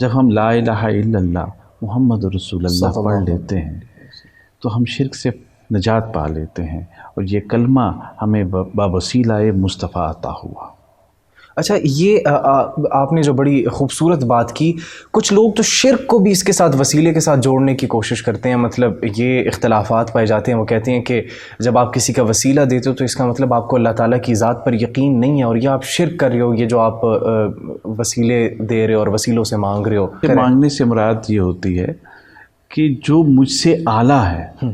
جب ہم لا الہ الا اللہ محمد رسول اللہ پڑھ لیتے ہیں تو ہم شرک سے نجات پا لیتے ہیں، اور یہ کلمہ ہمیں بوسیلہ مصطفیٰ عطا ہوا۔ اچھا، یہ آپ نے جو بڑی خوبصورت بات کی، کچھ لوگ تو شرک کو بھی اس کے ساتھ وسیلے کے ساتھ جوڑنے کی کوشش کرتے ہیں، مطلب یہ اختلافات پائے جاتے ہیں۔ وہ کہتے ہیں کہ جب آپ کسی کا وسیلہ دیتے ہو تو اس کا مطلب آپ کو اللہ تعالیٰ کی ذات پر یقین نہیں ہے، اور یہ آپ شرک کر رہے ہو، یہ جو آپ وسیلے دے رہے ہو اور وسیلوں سے مانگ رہے ہو۔ مانگنے سے مراد یہ ہوتی ہے کہ جو مجھ سے اعلیٰ ہے،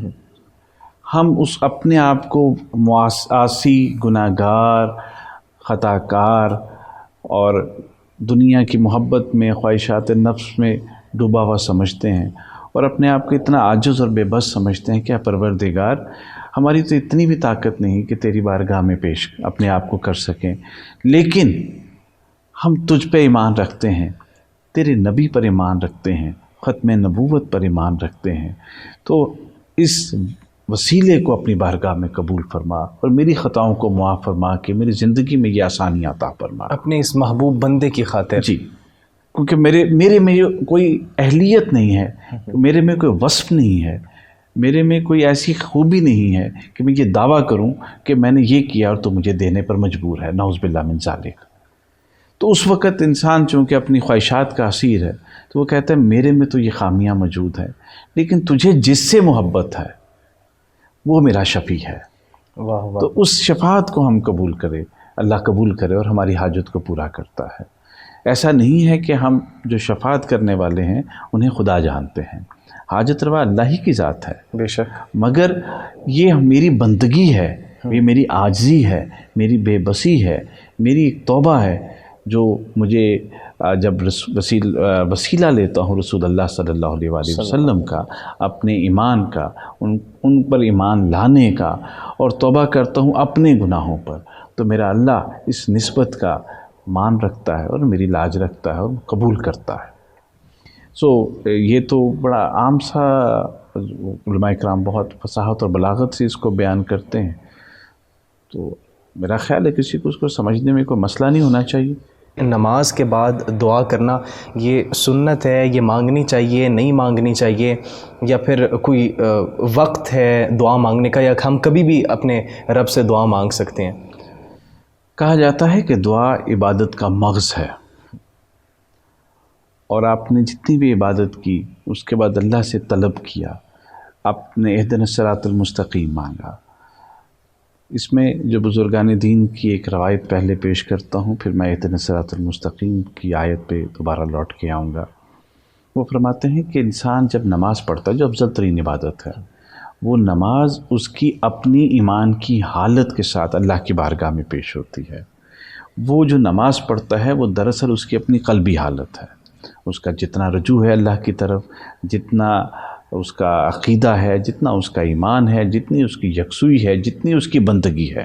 ہم اس اپنے آپ کو عاصی، گناہ گار، خطا کار اور دنیا کی محبت میں، خواہشات نفس میں ڈوبا ہوا سمجھتے ہیں، اور اپنے آپ کو اتنا عاجز اور بے بس سمجھتے ہیں کہ پروردگار ہماری تو اتنی بھی طاقت نہیں کہ تیری بارگاہ میں پیش اپنے آپ کو کر سکیں، لیکن ہم تجھ پہ ایمان رکھتے ہیں، تیرے نبی پر ایمان رکھتے ہیں، ختم نبوت پر ایمان رکھتے ہیں، تو اس وسیلے کو اپنی بارگاہ میں قبول فرما اور میری خطاؤں کو معاف فرما کہ میری زندگی میں یہ آسانی عطا فرما، اپنے اس محبوب بندے کی خاطر۔ جی، کیونکہ میرے میں کوئی اہلیت نہیں ہے، میرے میں کوئی وصف نہیں ہے، میرے میں کوئی ایسی خوبی نہیں ہے کہ میں یہ دعویٰ کروں کہ میں نے یہ کیا اور تو مجھے دینے پر مجبور ہے، نعوذ باللہ من ذالک۔ تو اس وقت انسان چونکہ اپنی خواہشات کا اسیر ہے تو وہ کہتا ہے میرے میں تو یہ خامیاں موجود ہیں، لیکن تجھے جس سے محبت ہے وہ میرا شفیع ہے۔ واہ واہ۔ تو اس شفاعت کو ہم قبول کرے، اللہ قبول کرے اور ہماری حاجت کو پورا کرتا ہے۔ ایسا نہیں ہے کہ ہم جو شفاعت کرنے والے ہیں انہیں خدا جانتے ہیں، حاجت روا اللہ ہی کی ذات ہے، بے شک، مگر یہ میری بندگی ہے، یہ میری عاجزی ہے، میری بے بسی ہے، میری ایک توبہ ہے جو مجھے جب وسیلہ لیتا ہوں رسول اللہ صلی اللہ علیہ وآلہ وسلم کا، اپنے ایمان کا، ان پر ایمان لانے کا، اور توبہ کرتا ہوں اپنے گناہوں پر، تو میرا اللہ اس نسبت کا مان رکھتا ہے اور میری لاج رکھتا ہے اور قبول کرتا ہے۔ یہ تو بڑا عام سا، علماء کرام بہت فصاحت اور بلاغت سے اس کو بیان کرتے ہیں، تو میرا خیال ہے کسی کو اس کو سمجھنے میں کوئی مسئلہ نہیں ہونا چاہیے۔ نماز کے بعد دعا کرنا یہ سنت ہے، یہ مانگنی چاہیے، نہیں مانگنی چاہیے، یا پھر کوئی وقت ہے دعا مانگنے کا، یا ہم کبھی بھی اپنے رب سے دعا مانگ سکتے ہیں؟ کہا جاتا ہے کہ دعا عبادت کا مغز ہے، اور آپ نے جتنی بھی عبادت کی اس کے بعد اللہ سے طلب کیا، آپ نے اہدنا الصراط المستقیم مانگا۔ اس میں جو بزرگان دین کی ایک روایت پہلے پیش کرتا ہوں، پھر میں اہدنا الصراط المستقیم کی آیت پہ دوبارہ لوٹ کے آؤں گا۔ وہ فرماتے ہیں کہ انسان جب نماز پڑھتا ہے، جو افضل ترین عبادت ہے، وہ نماز اس کی اپنی ایمان کی حالت کے ساتھ اللہ کی بارگاہ میں پیش ہوتی ہے۔ وہ جو نماز پڑھتا ہے وہ دراصل اس کی اپنی قلبی حالت ہے، اس کا جتنا رجوع ہے اللہ کی طرف، جتنا اس کا عقیدہ ہے، جتنا اس کا ایمان ہے، جتنی اس کی یکسوئی ہے، جتنی اس کی بندگی ہے،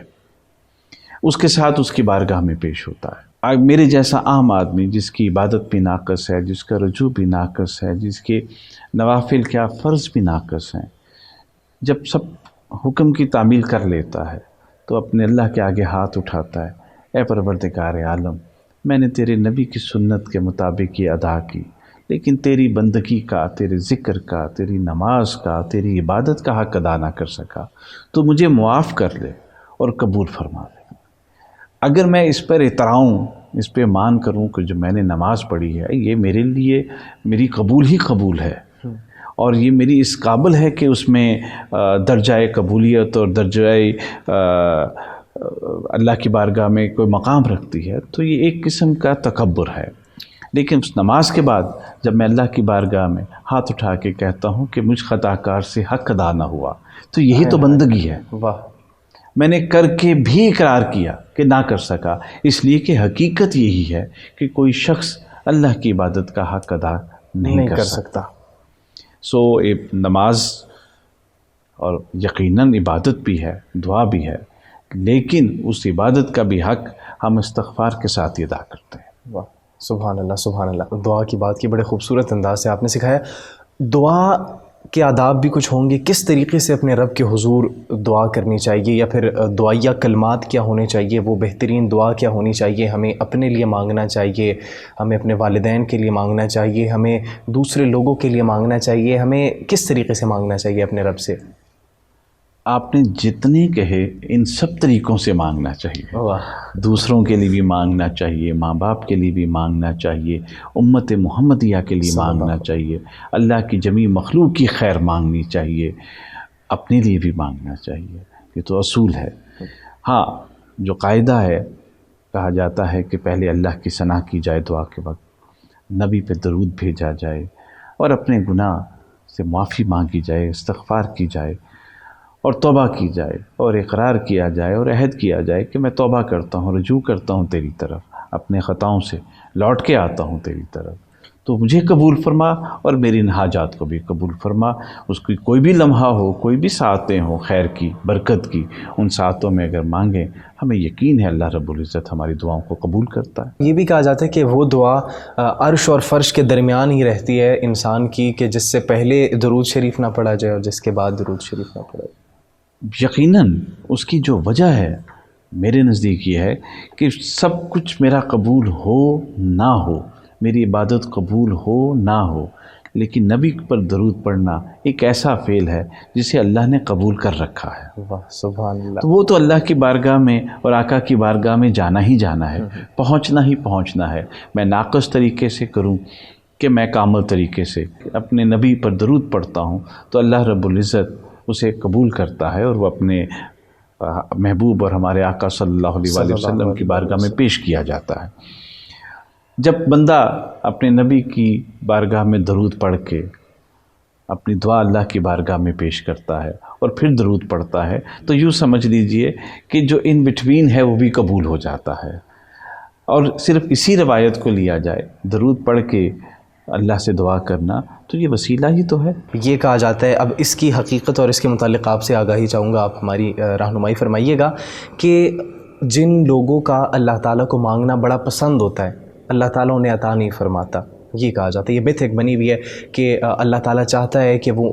اس کے ساتھ اس کی بارگاہ میں پیش ہوتا ہے۔ میرے جیسا عام آدمی جس کی عبادت بھی ناقص ہے، جس کا رجوع بھی ناقص ہے، جس کے نوافل کیا فرض بھی ناقص ہیں، جب سب حکم کی تعمیل کر لیتا ہے تو اپنے اللہ کے آگے ہاتھ اٹھاتا ہے، اے پروردگار عالم، میں نے تیرے نبی کی سنت کے مطابق یہ ادا کی، لیکن تیری بندگی کا، تیرے ذکر کا، تیری نماز کا، تیری عبادت کا حق ادا نہ کر سکا، تو مجھے معاف کر لے اور قبول فرما لے۔ اگر میں اس پر اتراؤں، اس پہ مان کروں کہ جو میں نے نماز پڑھی ہے یہ میرے لیے میری قبول ہی قبول ہے، اور یہ میری اس قابل ہے کہ اس میں درجہ قبولیت اور درجہ اللہ کی بارگاہ میں کوئی مقام رکھتی ہے، تو یہ ایک قسم کا تکبر ہے۔ لیکن اس نماز کے بعد جب میں اللہ کی بارگاہ میں ہاتھ اٹھا کے کہتا ہوں کہ مجھ خطا کار سے حق ادا نہ ہوا، تو یہی تو بندگی ہے۔ واہ، میں نے کر کے بھی اقرار کیا کہ نہ کر سکا، اس لیے کہ حقیقت یہی ہے کہ کوئی شخص اللہ کی عبادت کا حق ادا نہیں کر سکتا۔ نماز اور یقیناً عبادت بھی ہے، دعا بھی ہے، لیکن اس عبادت کا بھی حق ہم استغفار کے ساتھ ہی ادا کرتے ہیں۔ واہ، سبحان اللہ، سبحان اللہ۔ دعا کی بات کی بڑے خوبصورت انداز سے آپ نے سکھایا۔ دعا کے آداب بھی کچھ ہوں گے؟ کس طریقے سے اپنے رب کے حضور دعا کرنی چاہیے، یا پھر دعائیہ کلمات کیا ہونے چاہیے، وہ بہترین دعا کیا ہونی چاہیے؟ ہمیں اپنے لیے مانگنا چاہیے، ہمیں اپنے والدین کے لیے مانگنا چاہیے، ہمیں دوسرے لوگوں کے لیے مانگنا چاہیے، ہمیں کس طریقے سے مانگنا چاہیے اپنے رب سے؟ آپ نے جتنے کہے ان سب طریقوں سے مانگنا چاہیے۔ دوسروں کے لیے بھی مانگنا چاہیے، ماں باپ کے لیے بھی مانگنا چاہیے، امت محمدیہ کے لیے مانگنا چاہیے، اللہ کی جمیع مخلوق کی خیر مانگنی چاہیے، اپنے لیے بھی مانگنا چاہیے۔ یہ تو اصول ہے۔ ہاں، جو قاعدہ ہے، کہا جاتا ہے کہ پہلے اللہ کی ثنا کی جائے دعا کے وقت، نبی پہ درود بھیجا جائے اور اپنے گناہ سے معافی مانگی جائے، استغفار کی جائے اور توبہ کی جائے اور اقرار کیا جائے اور عہد کیا جائے کہ میں توبہ کرتا ہوں، رجوع کرتا ہوں تیری طرف، اپنے خطاؤں سے لوٹ کے آتا ہوں تیری طرف، تو مجھے قبول فرما اور میری ان حاجات کو بھی قبول فرما۔ اس کی کوئی بھی لمحہ ہو، کوئی بھی ساعتیں ہوں خیر کی، برکت کی، ان ساعتوں میں اگر مانگیں، ہمیں یقین ہے اللہ رب العزت ہماری دعاؤں کو قبول کرتا ہے۔ یہ بھی کہا جاتا ہے کہ وہ دعا عرش اور فرش کے درمیان ہی رہتی ہے انسان کی، کہ جس سے پہلے درود شریف نہ پڑھا جائے اور جس کے بعد درود شریف نہ پڑھا جائے۔ یقیناً اس کی جو وجہ ہے میرے نزدیک یہ ہے کہ سب کچھ میرا قبول ہو نہ ہو، میری عبادت قبول ہو نہ ہو، لیکن نبی پر درود پڑھنا ایک ایسا فعل ہے جسے اللہ نے قبول کر رکھا ہے۔ واہ سبحان اللہ۔ تو وہ تو اللہ کی بارگاہ میں اور آقا کی بارگاہ میں جانا ہی جانا ہے، پہنچنا ہی پہنچنا ہے۔ میں ناقص طریقے سے کروں کہ میں کامل طریقے سے اپنے نبی پر درود پڑھتا ہوں تو اللہ رب العزت اسے قبول کرتا ہے اور وہ اپنے محبوب اور ہمارے آقا صلی اللہ علیہ وآلہ وسلم کی بارگاہ میں پیش کیا جاتا ہے۔ جب بندہ اپنے نبی کی بارگاہ میں درود پڑھ کے اپنی دعا اللہ کی بارگاہ میں پیش کرتا ہے اور پھر درود پڑھتا ہے تو یوں سمجھ لیجئے کہ جو ان بٹوین ہے وہ بھی قبول ہو جاتا ہے۔ اور صرف اسی روایت کو لیا جائے، درود پڑھ کے اللہ سے دعا کرنا، تو یہ وسیلہ ہی تو ہے۔ یہ کہا جاتا ہے، اب اس کی حقیقت اور اس کے متعلق آپ سے آگاہی چاہوں گا، آپ ہماری رہنمائی فرمائیے گا کہ جن لوگوں کا اللہ تعالیٰ کو مانگنا بڑا پسند ہوتا ہے، اللہ تعالیٰ انہیں عطا نہیں فرماتا۔ یہ کہا جاتا ہے، یہ بت ایک بنی ہوئی ہے کہ اللہ تعالیٰ چاہتا ہے کہ وہ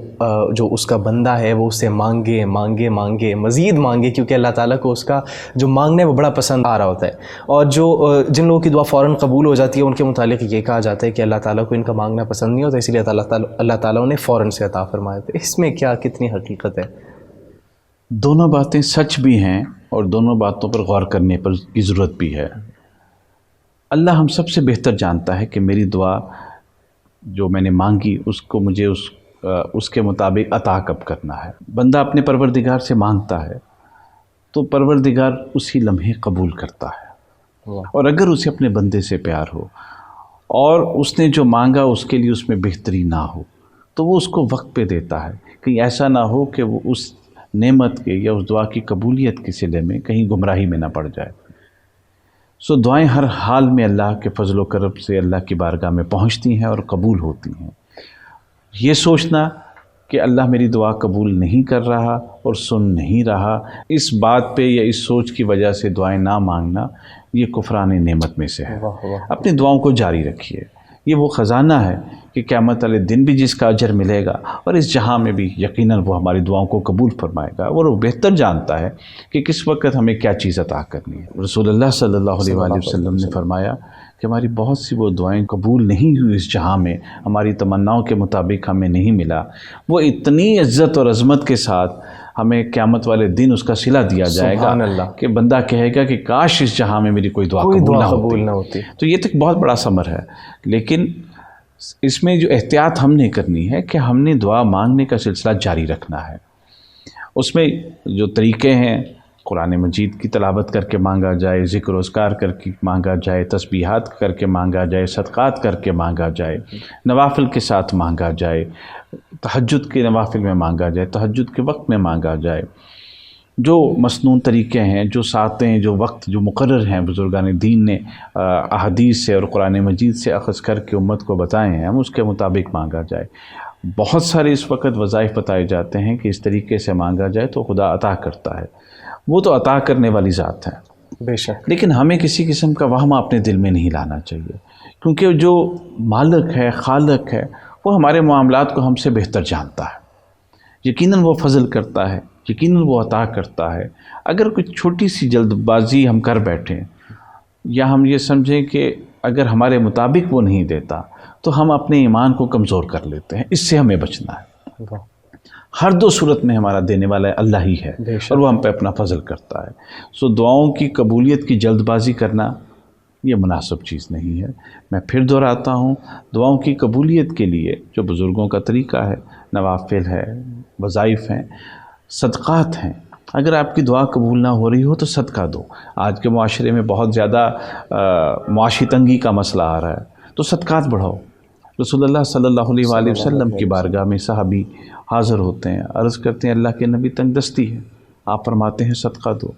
جو اس کا بندہ ہے وہ اس سے مانگے مانگے مانگے، مزید مانگے، کیونکہ اللہ تعالیٰ کو اس کا جو مانگنا ہے وہ بڑا پسند آ رہا ہوتا ہے۔ اور جو جن لوگوں کی دعا فوراً قبول ہو جاتی ہے ان کے متعلق یہ کہا جاتا ہے کہ اللہ تعالیٰ کو ان کا مانگنا پسند نہیں ہوتا، اسی لیے اللہ تعالیٰ انہیں فوراً سے عطا فرمایا تھا۔ اس میں کیا کتنی حقیقت ہے؟ دونوں باتیں سچ بھی ہیں اور دونوں باتوں پر غور کرنے پر کی ضرورت بھی ہے۔ اللہ ہم سب سے بہتر جانتا ہے کہ میری دعا جو میں نے مانگی اس کو مجھے اس کے مطابق عطا کب کرنا ہے۔ بندہ اپنے پروردگار سے مانگتا ہے تو پروردگار اسی لمحے قبول کرتا ہے، اور اگر اسے اپنے بندے سے پیار ہو اور اس نے جو مانگا اس کے لیے اس میں بہتری نہ ہو تو وہ اس کو وقت پہ دیتا ہے، کہیں ایسا نہ ہو کہ وہ اس نعمت کے یا اس دعا کی قبولیت کے صلے میں کہیں گمراہی میں نہ پڑ جائے۔ سو دعائیں ہر حال میں اللہ کے فضل و کرم سے اللہ کی بارگاہ میں پہنچتی ہیں اور قبول ہوتی ہیں۔ یہ سوچنا کہ اللہ میری دعا قبول نہیں کر رہا اور سن نہیں رہا، اس بات پہ یا اس سوچ کی وجہ سے دعائیں نہ مانگنا، یہ کفران نعمت میں سے ہے۔ اپنی دعاؤں کو جاری رکھیے، یہ وہ خزانہ ہے کہ قیامت والے دن بھی جس کا اجر ملے گا اور اس جہاں میں بھی یقیناً وہ ہماری دعاؤں کو قبول فرمائے گا، اور وہ بہتر جانتا ہے کہ کس وقت ہمیں کیا چیز عطا کرنی ہے۔ رسول اللہ صلی اللہ علیہ وآلہ وسلم نے فرمایا کہ ہماری بہت سی وہ دعائیں قبول نہیں ہوئی اس جہاں میں، ہماری تمناؤں کے مطابق ہمیں نہیں ملا، وہ اتنی عزت اور عظمت کے ساتھ ہمیں قیامت والے دن اس کا صلہ دیا جائے گا کہ بندہ کہے گا کہ کاش اس جہاں میں میری کوئی دعا قبول نہ ہوتی۔ تو یہ تو ایک بہت بڑا ثمر ہے، لیکن اس میں جو احتیاط ہم نے کرنی ہے کہ ہم نے دعا مانگنے کا سلسلہ جاری رکھنا ہے۔ اس میں جو طریقے ہیں، قرآن مجید کی تلاوت کر کے مانگا جائے، ذکر و اذکار کر کے مانگا جائے، تسبیحات کر کے مانگا جائے، صدقات کر کے مانگا جائے، نوافل کے ساتھ مانگا جائے، تہجد کے نوافل میں مانگا جائے، تہجد کے وقت میں مانگا جائے، جو مسنون طریقے ہیں، جو ساعتیں، جو وقت جو مقرر ہیں بزرگان دین نے احادیث سے اور قرآن مجید سے اخذ کر کے امت کو بتائے ہیں، ہم اس کے مطابق مانگا جائے۔ بہت سارے اس وقت وظائف بتائے جاتے ہیں کہ اس طریقے سے مانگا جائے تو خدا عطا کرتا ہے، وہ تو عطا کرنے والی ذات ہے بے شک، لیکن ہمیں کسی قسم کا وہم اپنے دل میں نہیں لانا چاہیے، کیونکہ جو مالک ہے، خالق ہے، وہ ہمارے معاملات کو ہم سے بہتر جانتا ہے۔ یقیناً وہ فضل کرتا ہے، یقیناً وہ عطا کرتا ہے۔ اگر کوئی چھوٹی سی جلد بازی ہم کر بیٹھیں یا ہم یہ سمجھیں کہ اگر ہمارے مطابق وہ نہیں دیتا تو ہم اپنے ایمان کو کمزور کر لیتے ہیں، اس سے ہمیں بچنا ہے۔ ہر دو صورت میں ہمارا دینے والا اللہ ہی ہے اور وہ ہم پہ اپنا فضل کرتا ہے۔ دعاؤں کی قبولیت کی جلد بازی کرنا یہ مناسب چیز نہیں ہے۔ میں پھر دہراتا ہوں، دعاؤں کی قبولیت کے لیے جو بزرگوں کا طریقہ ہے، نوافل ہے، وظائف ہیں، صدقات ہیں۔ اگر آپ کی دعا قبول نہ ہو رہی ہو تو صدقہ دو۔ آج کے معاشرے میں بہت زیادہ معاشی تنگی کا مسئلہ آ رہا ہے، تو صدقات بڑھاؤ۔ رسول اللہ صلی اللہ علیہ وآلہ وسلم کی بارگاہ میں صحابی حاضر ہوتے ہیں، عرض کرتے ہیں اللہ کے نبی تنگ دستی ہے، آپ فرماتے ہیں صدقہ دو۔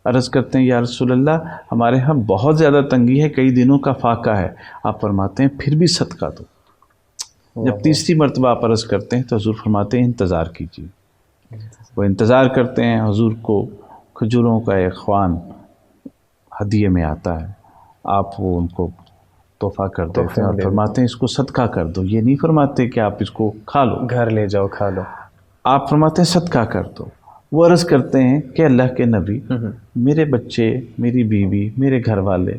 عرض کرتے ہیں یا رسول اللہ ہمارے ہاں بہت زیادہ تنگی ہے، کئی دنوں کا فاقہ ہے، آپ فرماتے ہیں پھر بھی صدقہ دو۔ جب تیسری مرتبہ آپ عرض کرتے ہیں تو حضور فرماتے ہیں انتظار کیجیے۔ وہ انتظار کرتے ہیں، حضور کو کھجوروں کا ایک خوان ہدیے میں آتا ہے، آپ وہ ان کو تحفہ کر دیتے ہیں اور فرماتے ہیں اس کو صدقہ کر دو۔ یہ نہیں فرماتے کہ آپ اس کو کھا لو، گھر لے جاؤ کھا لو، آپ فرماتے ہیں صدقہ کر دو۔ وہ عرض کرتے ہیں کہ اللہ کے نبی میرے بچے، میری بیوی، میرے گھر والے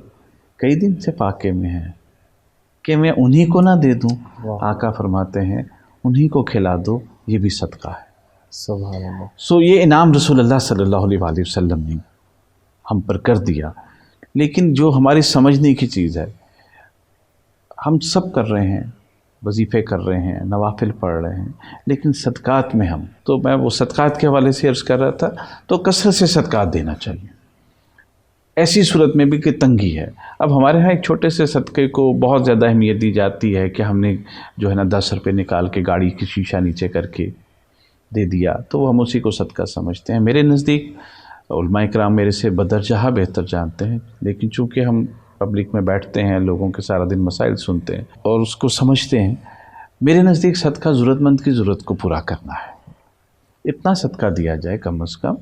کئی دن سے فاقے میں ہیں، کہ میں انہی کو نہ دے دوں؟ آقا فرماتے ہیں انہی کو کھلا دو، یہ بھی صدقہ ہے۔ سبحان اللہ۔ یہ انعام رسول اللہ صلی اللہ علیہ وآلہ وسلم نے ہم پر کر دیا۔ لیکن جو ہماری سمجھنے کی چیز ہے، ہم سب کر رہے ہیں، وظیفے کر رہے ہیں، نوافل پڑھ رہے ہیں، لیکن صدقات میں تو میں وہ صدقات کے حوالے سے عرض کر رہا تھا، تو کثرت سے صدقات دینا چاہیے، ایسی صورت میں بھی کہ تنگی ہے۔ اب ہمارے ہاں ایک چھوٹے سے صدقے کو بہت زیادہ اہمیت دی جاتی ہے کہ ہم نے جو ہے نا 10 روپے نکال کے گاڑی کی شیشہ نیچے کر کے دے دیا، تو ہم اسی کو صدقہ سمجھتے ہیں۔ میرے نزدیک علماء کرام میرے سے بدرجہ بہتر جانتے ہیں، لیکن چونکہ ہم پبلک میں بیٹھتے ہیں، لوگوں کے سارا دن مسائل سنتے ہیں اور اس کو سمجھتے ہیں، میرے نزدیک صدقہ ضرورت مند کی ضرورت کو پورا کرنا ہے۔ اتنا صدقہ دیا جائے کم از کم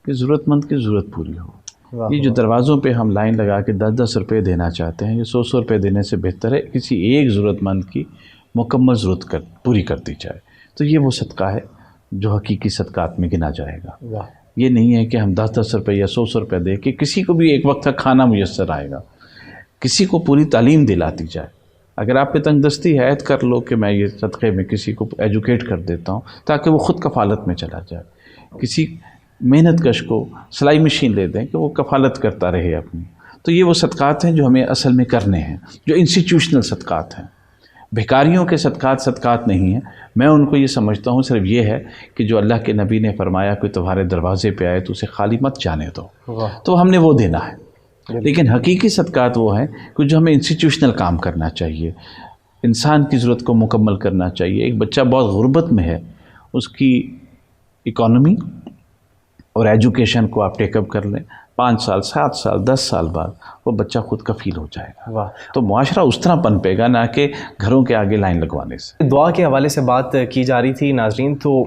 کہ ضرورت مند کی ضرورت پوری ہو۔ یہ جو دروازوں پہ ہم لائن لگا کے 10-10 روپے دینا چاہتے ہیں، یہ 100 روپے دینے سے بہتر ہے کسی ایک ضرورت مند کی مکمل ضرورت پوری کر دی جائے، تو یہ وہ صدقہ ہے جو حقیقی صدقات میں گنا جائے گا۔ یہ نہیں ہے کہ ہم 10-10 روپے یا 100 روپے دے کے کسی کو بھی ایک وقت کا کھانا میسر آئے گا، کسی کو پوری تعلیم دلاتی جائے۔ اگر آپ پہ تنگ دستی ہے، عہد کر لو کہ میں یہ صدقے میں کسی کو ایجوکیٹ کر دیتا ہوں تاکہ وہ خود کفالت میں چلا جائے۔ کسی محنت کش کو سلائی مشین لے دیں کہ وہ کفالت کرتا رہے اپنی۔ تو یہ وہ صدقات ہیں جو ہمیں اصل میں کرنے ہیں، جو انسٹیٹیوشنل صدقات ہیں۔ بھیکاریوں کے صدقات نہیں ہیں۔ میں ان کو یہ سمجھتا ہوں صرف یہ ہے کہ جو اللہ کے نبی نے فرمایا کوئی تمہارے دروازے پہ آئے تو اسے خالی مت جانے دو، تو ہم نے وہ دینا ہے۔ لیکن حقیقی صدقات وہ ہیں کہ جو ہمیں انسٹیٹیوشنل کام کرنا چاہیے، انسان کی ضرورت کو مکمل کرنا چاہیے۔ ایک بچہ بہت غربت میں ہے، اس کی اکانومی اور ایجوکیشن کو آپ ٹیک اپ کر لیں، 5 سال 7 سال 10 سال بعد وہ بچہ خود کفیل ہو جائے گا۔ تو معاشرہ اس طرح پنپے گا، نہ کہ گھروں کے آگے لائن لگوانے سے۔ دعا کے حوالے سے بات کی جا رہی تھی ناظرین، تو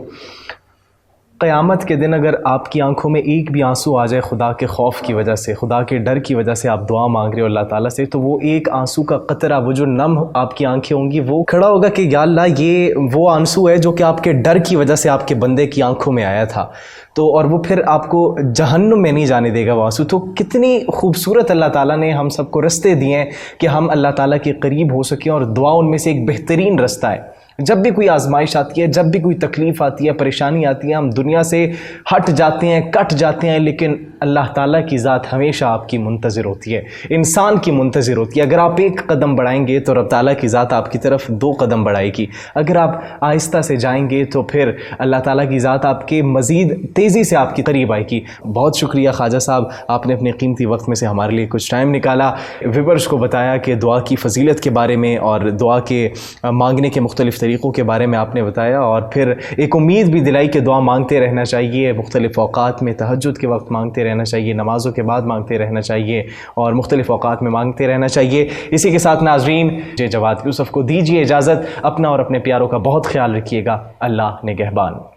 قیامت کے دن اگر آپ کی آنکھوں میں ایک بھی آنسو آ جائے خدا کے خوف کی وجہ سے، خدا کے ڈر کی وجہ سے آپ دعا مانگ رہے ہو اللہ تعالیٰ سے، تو وہ ایک آنسو کا قطرہ، وہ جو نم آپ کی آنکھیں ہوں گی، وہ کھڑا ہوگا کہ یا اللہ یہ وہ آنسو ہے جو کہ آپ کے ڈر کی وجہ سے آپ کے بندے کی آنکھوں میں آیا تھا، تو اور وہ پھر آپ کو جہنم میں نہیں جانے دے گا وہ آنسو۔ تو کتنی خوبصورت اللہ تعالیٰ نے ہم سب کو رستے دیے ہیں کہ ہم اللہ تعالیٰ کے قریب ہو سکیں، اور دعا ان میں سے ایک بہترین رستہ ہے۔ جب بھی کوئی آزمائش آتی ہے، جب بھی کوئی تکلیف آتی ہے، پریشانی آتی ہے، ہم دنیا سے ہٹ جاتے ہیں، کٹ جاتے ہیں، لیکن اللہ تعالیٰ کی ذات ہمیشہ آپ کی منتظر ہوتی ہے، انسان کی منتظر ہوتی ہے۔ اگر آپ ایک قدم بڑھائیں گے تو رب تعالیٰ کی ذات آپ کی طرف 2 قدم بڑھائے گی، اگر آپ آہستہ سے جائیں گے تو پھر اللہ تعالیٰ کی ذات آپ کے مزید تیزی سے آپ کی قریب آئے گی۔ بہت شکریہ خواجہ صاحب، آپ نے اپنے قیمتی وقت میں سے ہمارے لیے کچھ ٹائم نکالا، ویورز کو بتایا کہ دعا کی فضیلت کے بارے میں اور دعا کے مانگنے کے مختلف طریقوں کے بارے میں آپ نے بتایا، اور پھر ایک امید بھی دلائی کہ دعا مانگتے رہنا چاہیے، مختلف اوقات میں تہجد کے وقت مانگتے رہنا چاہیے، نمازوں کے بعد مانگتے رہنا چاہیے، اور مختلف اوقات میں مانگتے رہنا چاہیے۔ اسی کے ساتھ ناظرین جواد یوسف کو دیجیے اجازت، اپنا اور اپنے پیاروں کا بہت خیال رکھیے گا۔ اللہ نگہبان۔